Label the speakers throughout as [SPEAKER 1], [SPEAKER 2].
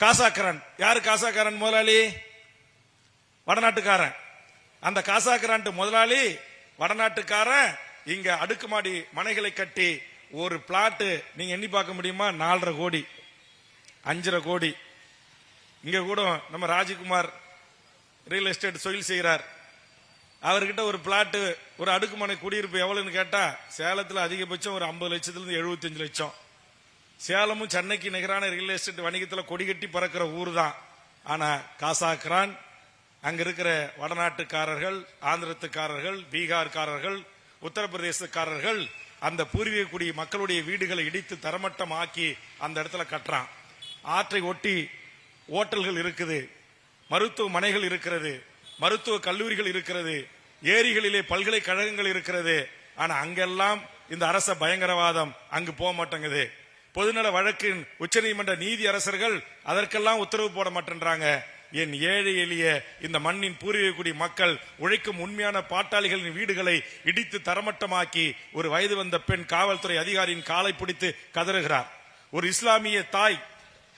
[SPEAKER 1] காசாக்கரன். யாரு காசாக்கரன் முதலாளி? வடநாட்டுக்காரன். அந்த காசாக்கரன் முதலாளி வடநாட்டுக்காரன் இங்க அடுக்குமாடி மனைகளை கட்டி ஒரு பிளாட் நீங்க எண்ணி பார்க்க முடியுமா? 4.5 கோடி 5.5 கோடி. இங்க கூட நம்ம ராஜ்குமார் ரியல் எஸ்டேட் தொழில் செய்கிறார். அவர்கிட்ட ஒரு பிளாட் ஒரு அடுக்குமனை குடியிருப்பு எவ்வளவுன்னு கேட்டா சேலத்தில் அதிகபட்சம் ஒரு 50 லட்சத்திலிருந்து 75 லட்சம். சேலமும் சென்னைக்கு நிகரான ரியல் எஸ்டேட் வணிகத்தில் கொடி கட்டி பறக்கிற ஊர் தான். ஆனா காசாக்கிறான் அங்க இருக்கிற வடநாட்டுக்காரர்கள், ஆந்திரத்துக்காரர்கள், பீகார்காரர்கள், உத்தரப்பிரதேசக்காரர்கள் அந்த பூர்வீக குடி மக்களுடைய வீடுகளை இடித்து தரமட்டமாக்கி அந்த இடத்துல கட்டுறான். ஆற்றை ஒட்டி ஓட்டல்கள் இருக்குது, மருத்துவமனைகள் இருக்கிறது, மருத்துவ கல்லூரிகள் இருக்கிறது, ஏரிகளிலே பல்கலைக்கழகங்கள் இருக்கிறது. ஆனா அங்கெல்லாம் இந்த அரச பயங்கரவாதம் அங்கு போக மாட்டேங்குது. பொதுநல வழக்கின் உச்சநீதிமன்ற நீதி அரசர்கள் அதற்கெல்லாம் உத்தரவு போட மாட்டேன்றாங்க. என் ஏழை எளிய இந்த மண்ணின் பூர்வீக குடி மக்கள் உழைக்கும் உண்மையான பாட்டாளிகளின் வீடுகளை இடித்து தரமட்டமாக்கி ஒரு வயது வந்த பெண் காவல்துறை அதிகாரியின் காலை பிடித்து கதறுகிறார். ஒரு இஸ்லாமிய தாய்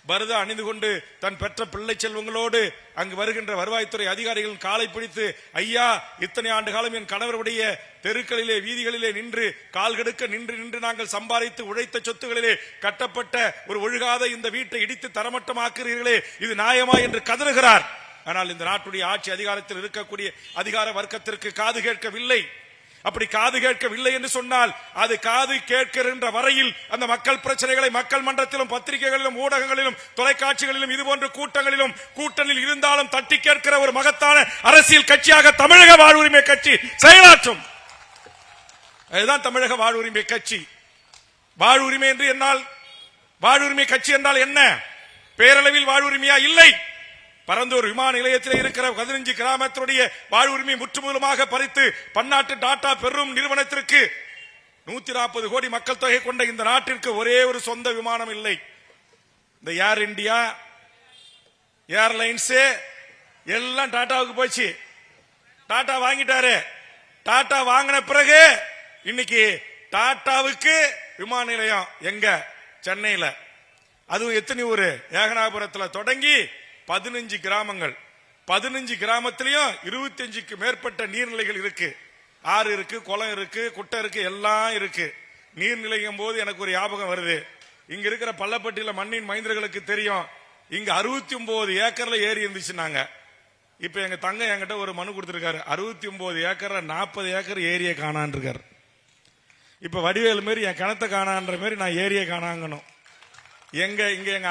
[SPEAKER 1] பரதா அணிந்து கொண்டு தன் பெற்ற பிள்ளை செல்வங்களோடு அங்கு வருகின்ற வருவாய்த்துறை அதிகாரிகள் காலை பிடித்து, ஐயா, இத்தனை ஆண்டு காலம் என் கணவருடைய தெருக்களிலே வீதிகளிலே நின்று கால் கெடுக்க நின்று நாங்கள் சம்பாதித்து உழைத்த சொத்துகளிலே கட்டப்பட்ட ஒரு ஒழுகாத இந்த வீட்டை இடித்து தரமட்டமாக்குறீர்களே, இது நியாயமா என்று கதறுகிறார். ஆனால் இந்த நாட்டுடைய ஆட்சி அதிகாரத்தில் இருக்கக்கூடிய அதிகார வர்க்கத்திற்கு காது கேட்கவில்லை. அப்படி காது கேட்கவில்லை என்று சொன்னால் அது காது கேட்கின்ற வரையில் அந்த மக்கள் பிரச்சனைகளை மக்கள் மன்றத்திலும் பத்திரிகைகளிலும் ஊடகங்களிலும் தொலைக்காட்சிகளிலும் இதுபோன்ற கூட்டணியில் இருந்தாலும் தட்டி கேட்கிற ஒரு மகத்தான அரசியல் கட்சியாக தமிழக வாழ்வுரிமை கட்சி செயலாற்றும். அதுதான் தமிழக வாழ்வுரிமை கட்சி. வாழ்வுரிமை என்று என்னால் வாழ்வுரிமை கட்சி என்றால் என்ன? பேரளவில் வாழ்வுரிமையா? இல்லை. பரந்தூர் விமான நிலையத்தில் இருக்கிற 15 கிராமத்தினுடைய வாழ்வுரிமை முற்றுமுதலுமாக பறித்து பன்னாட்டு டாடா பெரும் நிறுவனத்திற்கு 140 கோடி மக்கள் தொகை கொண்ட இந்த நாட்டிற்கு ஒரே ஒரு சொந்த விமானம் இல்லை. இந்த ஏர் இந்தியா, ஏர்லைன்ஸ் எல்லாம் டாடாவுக்கு போச்சு. டாடா வாங்கிட்டாரு. டாடா வாங்கின பிறகு இன்னைக்கு டாடாவுக்கு விமான நிலையம் எங்க? சென்னையில. அதுவும் எத்தனை ஊரு? ஏகனாபுரத்தில் தொடங்கி 15 கிராமங்கள். 15 கிராமத்திலையும் 25க்கு மேற்பட்ட நீர்நிலைகள் இருக்கு. ஆறு இருக்கு, குளம் இருக்கு, குட்டை இருக்கு, எல்லாம் இருக்கு. நீர்நிலைங்கும் போது எனக்கு ஒரு ஞாபகம் வருது. இங்க இருக்கிற பள்ளப்பட்டியில மண்ணின் மைந்தர்களுக்கு தெரியும். இங்க 69 ஏக்கர்ல ஏரி இருந்துச்சுன்னாங்க. இப்ப எங்க தங்க என்கிட்ட ஒரு மனு கொடுத்திருக்காரு. 69 ஏக்கர்ல 40 ஏக்கர் ஏரியை காணான் இருக்காரு. இப்ப வடிவேலு மாரி என் கிணத்தை காணான்ற மாதிரி நான் ஏரியை காணாங்கணும். எங்க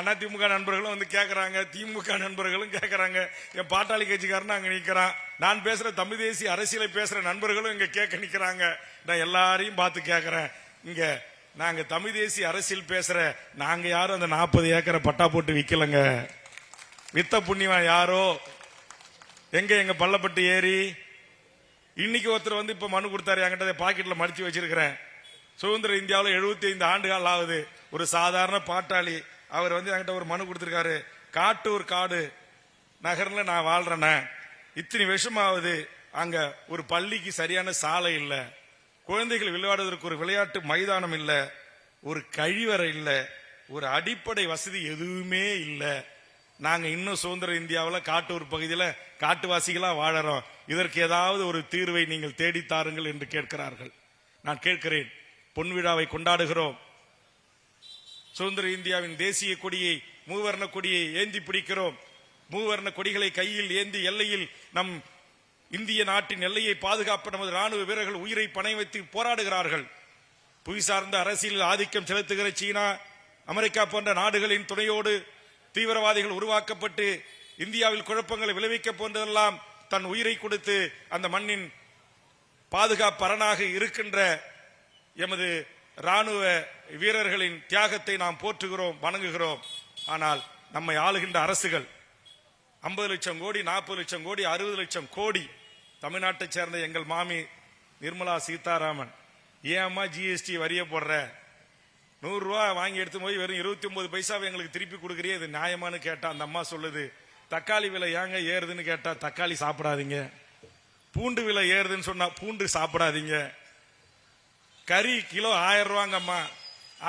[SPEAKER 1] அதிமுக நண்பர்களும் வந்து கேட்கறாங்க, திமுக நண்பர்களும் கேட்கறாங்க, என் பாட்டாளி கட்சிக்காரன் அங்க நிக்கிறான், நான் பேசுற தமிழ் தேசிய அரசியலை பேசுற நண்பர்களும் இங்க கேட்க நிக்கிறாங்க. நான் எல்லாரையும் பார்த்து கேட்கறேன், இங்க நாங்க தமிழ் தேசிய அரசியல் பேசுற நாங்க யாரும் அந்த 40 ஏக்கரை பட்டா போட்டு விக்கலங்க. வித்த புண்ணியவன் யாரோ. எங்க பள்ளப்பட்டு ஏரி. இன்னைக்கு ஒருத்தர் வந்து இப்ப மனு கொடுத்தாரு, என்கிட்ட பாக்கெட்ல மடிச்சு வச்சிருக்கிறேன். சுதந்திர இந்தியாவில் 75 ஆண்டுகள் ஆகுது. ஒரு சாதாரண பாட்டாளி அவர் வந்து என்கிட்ட ஒரு மனு கொடுத்திருக்காரு. காட்டூர் காடு நகர்ல நான் வாழ்றேன், இத்தனை வருஷமாவது அங்க ஒரு பள்ளிக்கு சரியான சாலை இல்ல, குழந்தைகள் விளையாடுவதற்கு ஒரு விளையாட்டு மைதானம் இல்ல, ஒரு கழிவறை இல்ல, ஒரு அடிப்படை வசதி எதுவுமே இல்ல. நாங்க இன்னும் சுதந்திர இந்தியாவில் காட்டூர் பகுதியில் காட்டுவாசிகளா வாழறோம். இதற்கு ஏதாவது ஒரு தீர்வை நீங்கள் தேடித்தாருங்கள் என்று கேட்கிறார்கள். நான் கேட்கிறேன், பொன் விழாவை கொண்டாடுகிறோம். சுதந்திர இந்தியாவின் தேசிய கொடியை, மூவர்ண கொடியை ஏந்தி பிடிக்கிறோம். மூவர்ண கொடிகளை கையில் ஏந்தி எல்லையில் நம் இந்திய நாட்டின் எல்லையை பாதுகாப்ப நமது ராணுவ வீரர்கள் உயிரை பணை வைத்து போராடுகிறார்கள். புவி சார்ந்த அரசியலில் ஆதிக்கம் செலுத்துகிற சீனா, அமெரிக்கா போன்ற நாடுகளின் துணையோடு தீவிரவாதிகள் உருவாக்கப்பட்டு இந்தியாவில் குழப்பங்களை விளைவிக்க போன்றதெல்லாம் தன் உயிரை கொடுத்து அந்த மண்ணின் பாதுகாப்பு அரணாக இருக்கின்ற எமது ராணுவ வீரர்களின் தியாகத்தை நாம் போற்றுகிறோம், வணங்குகிறோம். ஆனால் நம்மை ஆளுகின்ற அரசுகள் 50 லட்சம் கோடி, 40 லட்சம் கோடி, 60 லட்சம் கோடி. தமிழ்நாட்டை சேர்ந்த எங்கள் மாமி நிர்மலா சீதாராமன், ஏம்மா ஜிஎஸ்டி வரிய போடுற, 100 ரூபா வாங்கி எடுத்து போய் வெறும் 29 பைசாவை எங்களுக்கு திருப்பி கொடுக்குறியே, இது நியாயமானு கேட்டா அந்த அம்மா சொல்லுது, தக்காளி விலை ஏங்க ஏறுதுன்னு கேட்டா தக்காளி சாப்பிடாதீங்க, பூண்டு விலை ஏறுதுன்னு சொன்னா பூண்டு சாப்பிடாதீங்க, கறி கிலோ 1000 ரூபாங்கம்மா,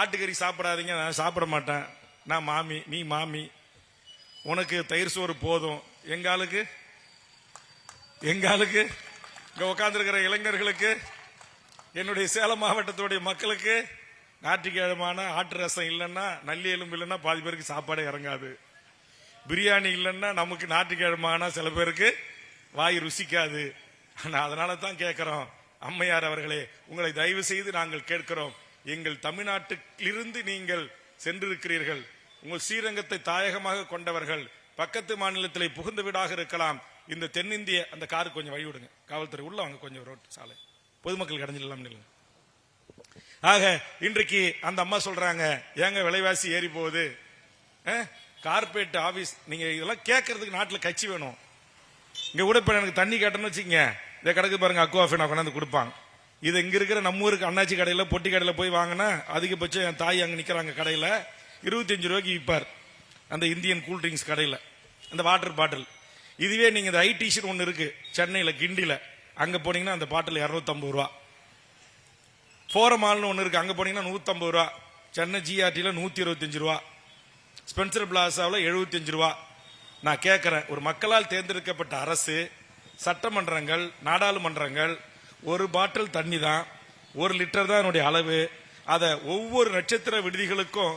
[SPEAKER 1] ஆட்டுக்கறி சாப்பிடாதீங்க, நான் சாப்பிட மாட்டேன், நான் மாமி, நீ மாமி. உனக்கு தயிர் சோறு போதும். எங்காலுக்கு இங்க உட்கார்ந்துருக்கிற இளைஞர்களுக்கு, என்னுடைய சேலம் மாவட்டத்துடைய மக்களுக்கு ஞாயிற்றுக்கிழமான ஆட்டு ரசம் இல்லைன்னா, நல்லி எலும்பு இல்லைன்னா பாதி பேருக்கு சாப்பாடே இறங்காது. பிரியாணி இல்லைன்னா நமக்கு ஞாயிற்றுக்கிழமான சில பேருக்கு வாய் ருசிக்காது. அதனால தான் கேட்கிறோம், அம்மையார் அவர்களே, உங்களை தயவு செய்து நாங்கள் கேட்கிறோம், எங்கள் தமிழ்நாட்டிலிருந்து நீங்கள் சென்றிருக்கிறீர்கள், உங்கள் ஸ்ரீரங்கத்தை தாயகமாக கொண்டவர்கள், பக்கத்து மாநிலத்திலே புகுந்த வீடாக இருக்கலாம். இந்த தென்னிந்திய அந்த காரு கொஞ்சம் வழி விடுங்க, காவல்துறை உள்ள வாங்க, கொஞ்சம் ரோட்டு சாலை பொதுமக்கள் கடைஞ்சிடலாம். ஆக இன்றைக்கு அந்த அம்மா சொல்றாங்க, ஏங்க விலைவாசி ஏறி போகுது, கார்பரேட் ஆபீஸ், நீங்க இதெல்லாம் கேட்கறதுக்கு நாட்டில் கட்சி வேணும். இங்க கூட இப்ப எனக்கு தண்ணி கேட்டோன்னு வச்சுங்க, இதை கணக்கு பாருங்க, அக்குவாஃபினா கொண்டாந்து கொடுப்பாங்க. இது இங்க இருக்கிற நம்ம ஊருக்கு அண்ணாச்சி கடையில பொட்டி கடையில போய் வாங்கினா அதிகபட்சம் என் தாய் அங்க நிக்கிறாங்க கடையில 25 ரூபாய்க்கு விற்பார் அந்த இந்தியன் கூல் ட்ரிங்க்ஸ் கடையில அந்த வாட்டர் பாட்டில். இதுவே நீங்க இந்த ஐடிஷன் ஒன்னு இருக்கு சென்னையில கிண்டில, அங்க போனீங்கன்னா அந்த பாட்டில் 250 ரூபா. போரமால்னு ஒன்னு இருக்கு, அங்க போனீங்கன்னா 150 ரூபா. சென்னை ஜிஆர்டில 125 ரூபா, ஸ்பென்சர் பிளாசாவில் 75 ரூபா. நான் கேட்கிறேன், ஒரு மக்களால் தேர்ந்தெடுக்கப்பட்ட அரசு, சட்டமன்றங்கள், நாடாளுமன்றங்கள், ஒரு பாட்டில் தண்ணி தான், 1 லிட்டர் தான் என்னுடைய அளவு, அதை ஒவ்வொரு நட்சத்திர விடுதிகளுக்கும்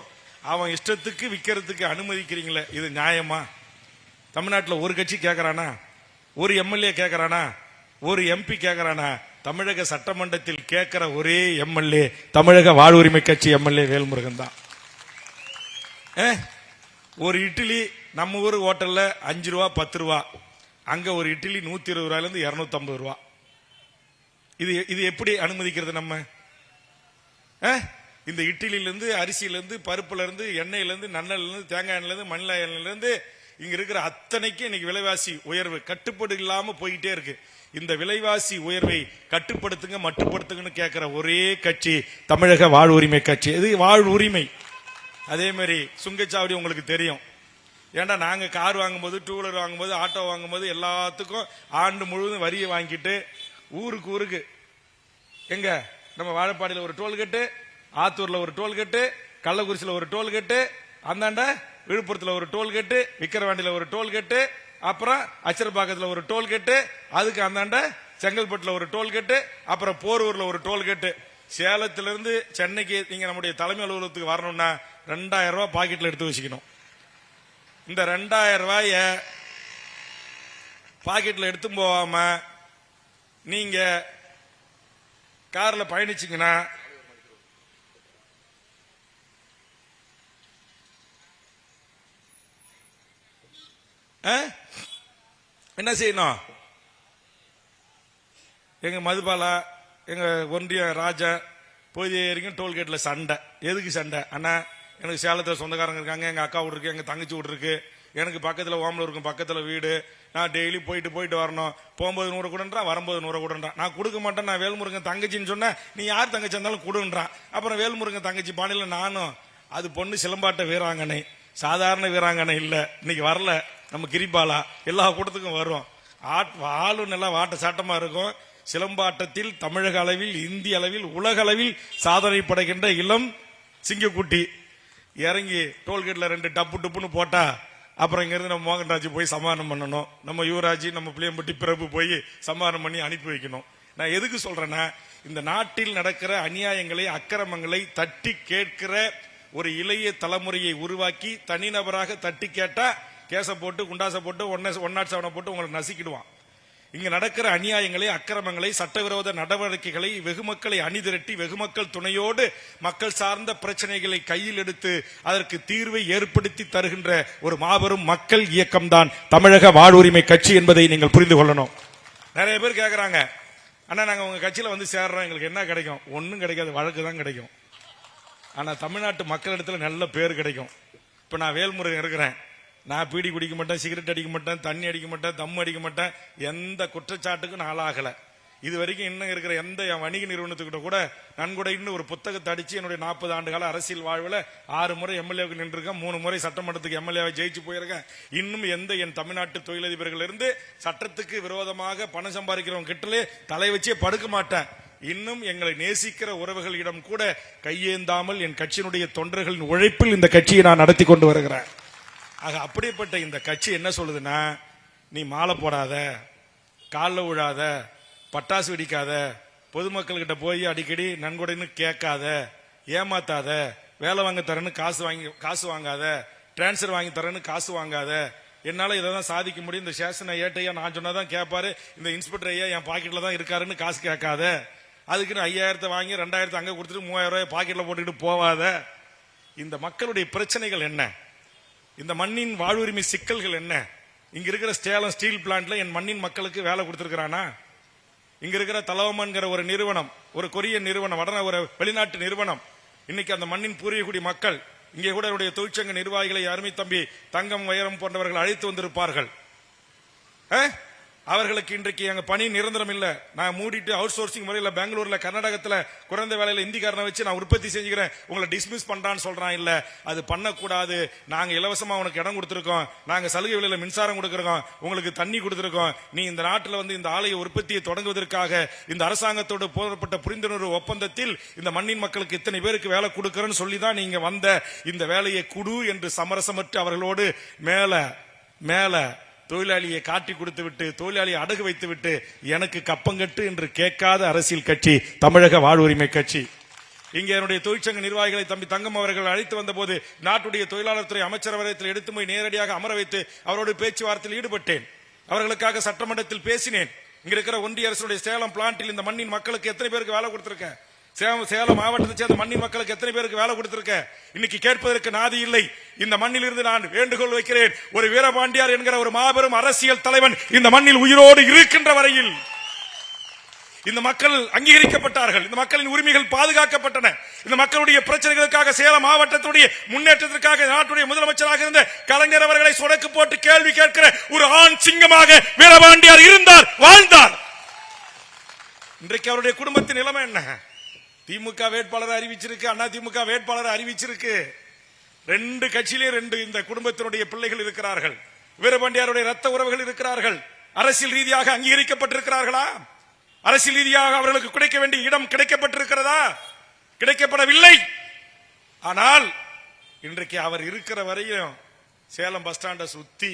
[SPEAKER 1] அவன் இஷ்டத்துக்கு விற்கிறதுக்கு அனுமதிக்கிறீங்களே, இது நியாயமா? தமிழ்நாட்டில் ஒரு கட்சி கேட்கறானா, ஒரு எம்எல்ஏ கேட்கறானா, ஒரு எம்பி கேட்கறானா? தமிழக சட்டமன்றத்தில் கேட்கிற ஒரே எம்எல்ஏ தமிழக வாழ்வுரிமை கட்சி எம்எல்ஏ வேல்முருகன் தான். ஒரு இட்லி நம்ம ஊர் ஹோட்டல்ல 5 ரூபா 10 ரூபா, அங்க ஒரு இட்லி 120 ரூபாயில இருந்து 250 ரூபா. இது எப்படி அனுமதிக்கிறது நம்ம? இந்த இட்லியில இருந்து, அரிசியில இருந்து, பருப்புல இருந்து, எண்ணெயில இருந்து, நல்லெண்ணெயில இருந்து, தேங்காய் எண்ணெயில இருந்து, மண்ணில எண்ணெயில இருந்து, இங்க இருக்கிற அத்தனைக்கு இன்னைக்கு விலைவாசி உயர்வு கட்டுப்பாடு இல்லாம போயிட்டே இருக்கு. இந்த விலைவாசி உயர்வை கட்டுப்படுத்துங்க, மட்டுப்படுத்துங்கன்னு கேட்கிற ஒரே கட்சி தமிழக வாழ்வுரிமை கட்சி. இது வாழ்வுரிமை. அதே மாதிரி சுங்கச்சாவடி உங்களுக்கு தெரியும். ஏன்னா நாங்க கார் வாங்கும்போது, டூ வீலர் வாங்கும்போது, ஆட்டோ வாங்கும்போது எல்லாத்துக்கும் ஆண்டு முழுவதும் வரியை வாங்கிட்டு ஊருக்கு எங்க நம்ம வாழப்பாடியில் ஒரு டோல்கேட்டு, ஆத்தூர்ல ஒரு டோல்கேட்டு, கள்ளக்குறிச்சியில் ஒரு டோல்கேட்டு, அந்தாண்ட விழுப்புரத்தில் ஒரு டோல்கேட்டு, விக்கிரவாண்டியில் ஒரு டோல்கேட்டு, அப்புறம் அச்சரப்பாக்கத்தில் ஒரு டோல்கேட்டு, அதுக்கு அந்தாண்ட செங்கல்பட்டுல ஒரு டோல்கேட்டு, அப்புறம் போரூர்ல ஒரு டோல்கேட்டு. சேலத்திலிருந்து சென்னைக்கு நீங்க நம்முடைய தலைமை அலுவலகத்துக்கு வரணும்னா 2000 ரூபாய் பாக்கெட்ல எடுத்து வச்சுக்கணும். இந்த 2000 ரூபாய பாக்கெட்ல எடுத்து போகாம நீங்க கார்ல பயணிச்சீங்கன்னா என்ன செய்யணும்? எங்க மதுபாலா, எங்க ஒன்றிய ராஜா போய் டோல்கேட்ல சண்டை. எதுக்கு சண்டை? அண்ணா எனக்கு சேலத்தில் சொந்தக்காரங்க இருக்காங்க, எங்க அக்கா வீடு இருக்கு, எங்க தங்கச்சி வீடு இருக்கு, எனக்கு பக்கத்துல ஓமலூருக்கு பக்கத்துல வீடு, நான் டெய்லி போயிட்டு வரணும். போகும்போது 100 கூடன்றான், வரும்போது 100 கூடன்றான். நான் கொடுக்க மாட்டேன், நான் வேல்முருகன் தங்கச்சின்னு சொன்னேன், நீ யார் தங்கச்சி இருந்தாலும் கொடுன்றான். அப்புறம் வேல்முருகன் தங்கச்சி பாணியில நானும், அது பொண்ணு சிலம்பாட்ட வீராங்கனை, சாதாரண வீராங்கனை இல்ல, இன்னைக்கு வரல, நம்ம கிரிபாலா எல்லா கூட்டத்துக்கும் வரும். ஆளு நல்லா வாட்ட சாட்டமா இருக்கும். சிலம்பாட்டத்தில் தமிழக அளவில், இந்திய அளவில், உலக அளவில் சாதனை படைக்கின்ற இளம் சிங்கக்குட்டி இறங்கி டோல்கேட்ல 2 டப்புன்னு போட்டா அப்புறம் இங்க இருந்து நம்ம மோகன்ராஜ் போய் சமாதானம் பண்ணணும், நம்ம யுவராஜ், நம்ம புளியம்பட்டி பிரபு போய் சமாதானம் பண்ணி அனுப்பி வைக்கணும். நான் எதுக்கு சொல்றேன்னா, இந்த நாட்டில் நடக்கிற அநியாயங்களை, அக்கிரமங்களை தட்டி கேட்கிற ஒரு இளைய தலைமுறையை உருவாக்கி தனிநபராக தட்டி கேட்டா கேச போட்டு, குண்டாச போட்டு, 107 போட்டு உங்களை நசிக்கிடுவான். இங்க நடக்கிற அநியாயங்களை, அக்கிரமங்களை, சட்டவிரோத நடவடிக்கைகளை, வெகுமக்களை அணிதிரட்டி வெகுமக்கள் துணையோடு மக்கள் சார்ந்த பிரச்சனைகளை கையில் எடுத்து அதற்கு தீர்வை ஏற்படுத்தி தருகின்ற ஒரு மாபெரும் மக்கள் இயக்கம் தான் தமிழக வாழ்வுரிமை கட்சி என்பதை நீங்கள் புரிந்து கொள்ளணும். நிறைய பேர் கேட்கறாங்க, அண்ணா நாங்க உங்க கட்சியில வந்து சேர்றோம், எங்களுக்கு என்ன கிடைக்கும்? ஒன்னும் கிடைக்காது, வழக்கு தான் கிடைக்கும். ஆனா தமிழ்நாட்டு மக்களிடத்துல நல்ல பேர் கிடைக்கும். இப்ப நான் வேல்முருகன் இருக்கிறேன், நான் பீடி குடிக்க மாட்டேன், சிகரெட் அடிக்க மாட்டேன், தண்ணி அடிக்க மாட்டேன், தம் அடிக்க மாட்டேன், எந்த குற்றச்சாட்டுக்கும் நான் ஆளாகல. இது வரைக்கும் இன்னும் இருக்கிற எந்த என் வணிக நிறுவனத்துக்கிட்ட கூட நன்கொடைன்னு ஒரு புத்தகத்தை அடிச்சு என்னுடைய 40 ஆண்டு கால அரசியல் வாழ்வில் 6 முறை எம்எல்ஏவுக்கு நின்றுருக்கேன், 3 முறை சட்டமன்றத்துக்கு எம்எல்ஏவை ஜெயிச்சு போயிருக்கேன். இன்னும் எந்த என் தமிழ்நாட்டு தொழிலதிபர்கள் இருந்து சட்டத்துக்கு விரோதமாக பணம் சம்பாதிக்கிறவங்க கிட்டலே தலை வச்சே படுக்க மாட்டேன். இன்னும் எங்களை நேசிக்கிற உறவுகளிடம் கூட கையேந்தாமல் என் கட்சியினுடைய தொண்டர்களின் உழைப்பில் இந்த கட்சியை நான் நடத்தி கொண்டு வருகிறேன். ஆக அப்படிப்பட்ட இந்த கட்சி என்ன சொல்லுதுன்னா, நீ மாலை போடாத, காலில் விழாத, பட்டாசு வெடிக்காத, பொதுமக்கள்கிட்ட போய் அடிக்கடி நன்கொடைன்னு கேட்காத, ஏமாத்தாத, வேலை வாங்க தரேன்னு காசு வாங்காத, டிரான்ஸ்பர் வாங்கி தரேன்னு காசு வாங்காத, என்னால இதை தான் சாதிக்க முடியும், இந்த சேஷன் ஏட்டையா நான் சொன்னதான் கேட்பாரு, இந்த இன்ஸ்பெக்டர் ஐயா என் பாக்கெட்ல தான் இருக்காருன்னு காசு கேட்காத, அதுக்குன்னு 5000 வாங்கி 2000 அங்க கொடுத்துட்டு 3000 ரூபாய் பாக்கெட்ல போட்டுக்கிட்டு போவாத. இந்த மக்களுடைய பிரச்சனைகள் என்ன, இந்த மண்ணின் வாழ்வுரிமை சிக்கல்கள் என்ன? இங்க இருக்கிற சேலம் ஸ்டீல் பிளான்ட்ல என் மண்ணின் மக்களுக்கு வேலை கொடுத்திருக்கிறானா? இங்க இருக்கிற தலவமன்கிற ஒரு நிறுவனம், ஒரு கொரிய நிறுவனம், ஒரு வெளிநாட்டு நிறுவனம், இன்னைக்கு அந்த மண்ணின் பூர்வீகுடி மக்கள், இங்கே கூட அவருடைய தொழிற்சங்க நிர்வாகிகளை அருமை தம்பி தங்கம் வைரம் போன்றவர்கள் அழைத்து வந்திருப்பார்கள். அவர்களுக்கு இன்றைக்கு எங்க பணி நிரந்தரம் இல்ல, நான் மூடிட்டு அவுட் சோர்சிங் முறையில் பெங்களூர்ல கர்நாடகத்துல குறைந்த வேலையில இந்திக்காரனை வச்சு நான் உற்பத்தி செஞ்சுக்கிறேன், உங்களை டிஸ்மிஸ் பண்றான்னு சொல்றான். இல்ல, அது பண்ணக்கூடாது. நாங்க இலவசமா உனக்கு இடம் கொடுத்திருக்கோம், நாங்க சலுகை விலையில மின்சாரம் கொடுத்திருக்கோம், உங்களுக்கு தண்ணி கொடுத்திருக்கோம், நீ இந்த நாட்டில் வந்து இந்த ஆலய உற்பத்தியை தொடங்குவதற்காக இந்த அரசாங்கத்தோடு போடப்பட்ட புரிந்துணர்வு ஒப்பந்தத்தில் இந்த மண்ணின் மக்களுக்கு இத்தனை பேருக்கு வேலை கொடுக்கறேன்னு சொல்லிதான் நீங்க வந்த, இந்த வேலையை குடு என்று சமரசமற்று அவர்களோடு மேல மேல தொழிலாளியை காட்டி கொடுத்து விட்டு, தொழிலாளியை அடகு வைத்து விட்டு, எனக்கு கப்பங்கட்டு என்று கேட்காத அரசியல் கட்சி தமிழக வாழ்வுரிமை கட்சி. இங்கே என்னுடைய தொழிற்சங்க நிர்வாகிகளை தம்பி தங்கம் அவர்கள் அழைத்து வந்த போது நாட்டுடைய தொழிலாளர் துறை அமைச்சரவையில் எடுத்து போய் நேரடியாக அமர வைத்து அவரோடு பேச்சுவார்த்தையில் ஈடுபட்டேன். அவர்களுக்காக சட்டமன்றத்தில் பேசினேன். இங்க இருக்கிற ஒன்றிய அரசுடைய சேலம் பிளான்ட்டில் இந்த மண்ணின் மக்களுக்கு எத்தனை பேருக்கு வேலை கொடுத்திருக்கேன், சேலம் மாவட்டத்தை சேர்ந்த மண்ணின் மக்களுக்கு எத்தனை பேருக்கு வேலை கொடுத்திருக்க, இன்னைக்கு கேட்பதற்கு நாதி இல்லை. இந்த மண்ணில் இருந்து நான் வேண்டுகோள் வைக்கிறேன், ஒரு வீரபாண்டியார் என்கிற ஒரு மாபெரும் அரசியல் தலைவன் இந்த மண்ணில் உயிரோடு இருக்கின்ற வரையில் இந்த மக்கள் அங்கீகரிக்கப்பட்டார்கள், இந்த மக்களின் உரிமைகள் பாதுகாக்கப்பட்டன, இந்த மக்களுடைய பிரச்சனைகளுக்காக சேலம் மாவட்டத்துடைய முன்னேற்றத்திற்காக நாட்டுடைய முதலமைச்சராக இருந்த கலைஞர் அவர்களை சொடக்கு போட்டு கேள்வி கேட்கிற ஒரு ஆண் சிங்கமாக வீரபாண்டியார் இருந்தார், வாழ்ந்தார். இன்றைக்கு அவருடைய குடும்பத்தின் நிலைமை என்ன? திமுக வேட்பாளர் அறிவிச்சிருக்கு, அண்ணா திமுக வேட்பாளர் அறிவிச்சிருக்கு. 2 கட்சியிலே 2 இந்த குடும்பத்தினுடைய பிள்ளைகள் இருக்கிறார்கள், வீரபாண்டியாருடைய ரத்த உறவுகள் இருக்கிறார்கள். அரசியல் ரீதியாக அங்கீகரிக்கப்பட்டிருக்கிறார்களா? அரசியல் ரீதியாக அவர்களுக்கு கிடைக்க வேண்டிய இடம் கிடைக்கப்பட்டிருக்கிறதா? கிடைக்கப்படவில்லை. ஆனால் இன்றைக்கு அவர் இருக்கிற வரையும் சேலம் பஸ் ஸ்டாண்டை சுத்தி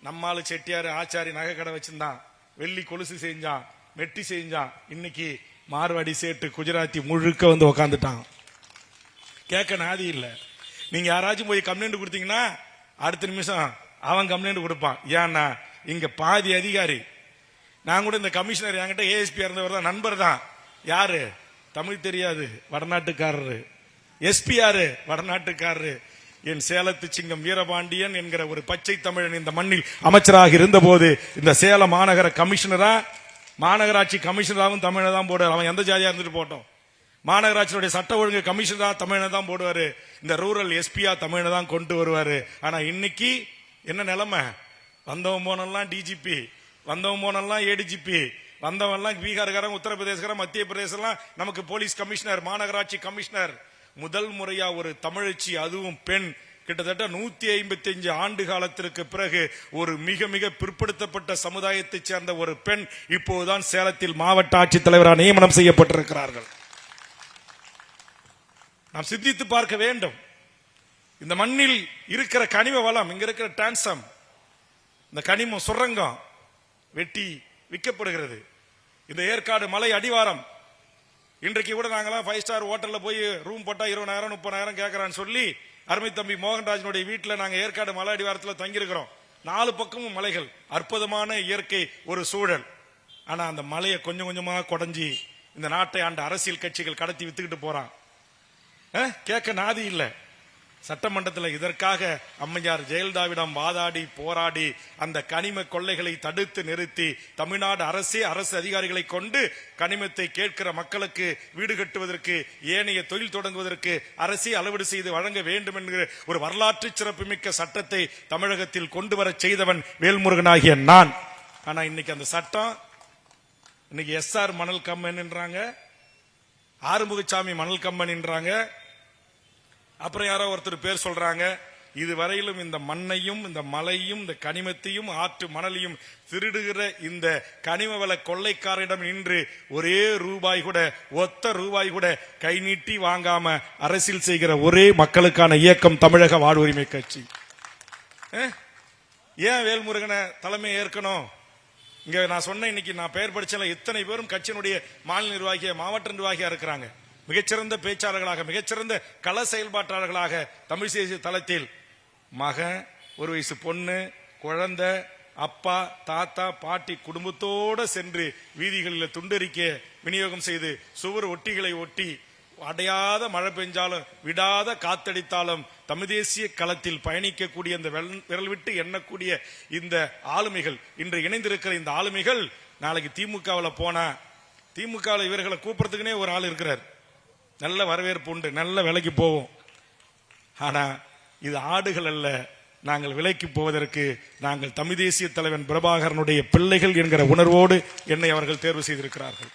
[SPEAKER 1] நம்மாலு செட்டியாரு ஆச்சாரி நகை கடை வச்சிருந்தான், வெள்ளி கொலுசு செஞ்சான், மெட்டி செஞ்சான், இன்னைக்கு மார்வாடி சேட்டு குஜராத்தி முழுக்க வந்து உக்காந்துட்டான். கேட்க நாதி இல்ல. நீங்க யாராச்சும் போய் கம்ப்ளைண்ட் கொடுத்தீங்கன்னா அடுத்த நிமிஷம் அவன் கம்ப்ளைண்ட் கொடுப்பான். ஏன்னா இங்க பாதி அதிகாரி, நான் கூட இந்த கமிஷனர் என்கிட்ட ஏஎஸ்பி இருந்தவர் தான், நண்பர் தான். யாரு? தமிழ் தெரியாது, வடநாட்டுக்காரரு. எஸ்பி யாரு? வடநாட்டுக்காரரு. என் சேலத்து சிங்கம் வீரபாண்டியன் என்கிற ஒரு பச்சை தமிழன் இந்த மண்ணில் அமைச்சராக இருந்த போது இந்த சேலம் மாநகர கமிஷனரா, மாநகராட்சி கமிஷனராகவும் தமிழை தான் போடுவார். அவன் எந்த ஜாதியா இருந்துட்டு போட்டோம். மாநகராட்சியுடைய சட்ட ஒழுங்கு கமிஷனரா தமிழை தான் போடுவாரு, இந்த ரூரல் எஸ்பியா தமிழை தான் கொண்டு வருவாரு. ஆனா இன்னைக்கு என்ன நிலைமை? வந்தவன் போனெல்லாம் டிஜிபி, வந்தவன் போனெல்லாம் ஏடிஜிபி, வந்தவன்லாம் பீகார்காரன், உத்தரப்பிரதேசக்காரன், மத்திய பிரதேசம் நமக்கு போலீஸ் கமிஷனர், மாநகராட்சி கமிஷனர். முதல் முறையா ஒரு தமிழச்சி, அதுவும் பெண், கிட்டத்தட்ட 155 ஆண்டு காலத்திற்கு பிறகு ஒரு மிக மிக பிற்படுத்தப்பட்ட சமுதாயத்தை சேர்ந்த ஒரு பெண் இப்போதுதான் சேலத்தில் மாவட்ட ஆட்சித்தலைவராக நியமனம் செய்யப்பட்டிருக்கிறார்கள். நாம் சிந்தித்து பார்க்க வேண்டும். இந்த மண்ணில் இருக்கிற கனிம வளம், இங்க இருக்கிற டிரான்சம், இந்த கனிமம் சுரங்கம் வெட்டி விற்கப்படுகிறது. இந்த ஏற்காடு மலை அடிவாரம், இன்றைக்கு கூட நாங்களாம் 5 ஸ்டார் ஹோட்டல்ல போய் ரூம் போட்டா 20,000 30,000 கேட்கறான்னு சொல்லி அருமை தம்பி மோகன்ராஜனுடைய வீட்டில் நாங்க ஏற்காடு மலை அடிவாரத்தில் தங்கியிருக்கிறோம். 4 பக்கமும் மலைகள், அற்புதமான இயற்கை ஒரு சூழல். ஆனா அந்த மலையை கொஞ்சம் கொஞ்சமா குடஞ்சி இந்த நாட்டை ஆண்ட அரசியல் கட்சிகள் கடத்தி வித்துக்கிட்டு போறான். கேட்க நாதி இல்ல. சட்டமன்றத்தில் இதற்காக அம்மையார் ஜெயலலிதாவிடம் வாதாடி போராடி அந்த கனிம கொள்ளைகளை தடுத்து நிறுத்தி தமிழ்நாடு அரசு அதிகாரிகளை கொண்டு கனிமத்தை கேட்கிற மக்களுக்கு வீடு கட்டுவதற்கு, ஏனைய தொழில் தொடங்குவதற்கு அரசு அளவீடு செய்து வழங்க வேண்டும் என்கிற ஒரு வரலாற்று சிறப்புமிக்க சட்டத்தை தமிழகத்தில் கொண்டு வர செய்தவன் வேல்முருகனாகிய நான். ஆனா இன்னைக்கு அந்த சட்டம், இன்னைக்கு SR மணல் கம்பெனின்றாங்க, ஆறுமுகசாமி மணல் கம்பெனின்றாங்க, அப்புறம் யாரோ ஒருத்தர் பேர் சொல்றாங்க. இதுவரையிலும் இந்த மண்ணையும் இந்த மலையும் இந்த கனிமத்தையும் ஆற்று மணலையும் திருடுகிற இந்த கனிமவள கொள்ளைக்காரிடம் நின்று ஒரே ரூபாய் கூட, ஒத்த ரூபாய் கூட கை நீட்டி வாங்காம அரசியல் செய்கிற ஒரே மக்களுக்கான இயக்கம் தமிழக வாழ்வுரிமை கட்சி. ஏன் வேல்முருகனை தலைமை ஏற்கணும்? இங்க நான் சொன்ன இன்னைக்கு நான் பெயர் படிச்சல இத்தனை பேரும் கட்சியினுடைய மாநில நிர்வாகிய மாவட்ட நிர்வாகியா இருக்கிறாங்க. மிகச்சிறந்த பேச்சாளர்களாக, மிகச்சிறந்த கள செயல்பாட்டாளர்களாக தமிழ் தேசிய தளத்தில் மகன், ஒரு வயசு பொண்ணு, குழந்தை, அப்பா, தாத்தா, பாட்டி குடும்பத்தோட சென்று வீதிகளில் துண்டறிக்கை விநியோகம் செய்து சுவர் ஒட்டிகளை ஒட்டி அடையாத மழை பெஞ்சாலும் விடாத காத்தடித்தாலும் தமிழ் தேசிய களத்தில் பயணிக்கக்கூடிய இந்த விரல் விட்டு எண்ணக்கூடிய இந்த ஆளுமைகள், இன்று இணைந்திருக்கிற இந்த ஆளுமைகள் நாளைக்கு திமுகவில் போனா, திமுகவில் இவர்களை கூப்பிடுறதுக்குனே ஒரு ஆள் இருக்கிறார். நல்ல வரவேற்பு உண்டு, நல்ல விலைக்கு போவோம். ஆனா இது ஆடுகள் அல்ல. நாங்கள் விலைக்கு போவதற்கு நாங்கள் தமிழ் தேசிய தலைவன் பிரபாகரனுடைய பிள்ளைகள் என்கிற உணர்வோடு என்னை அவர்கள் தேர்வு செய்திருக்கிறார்கள்.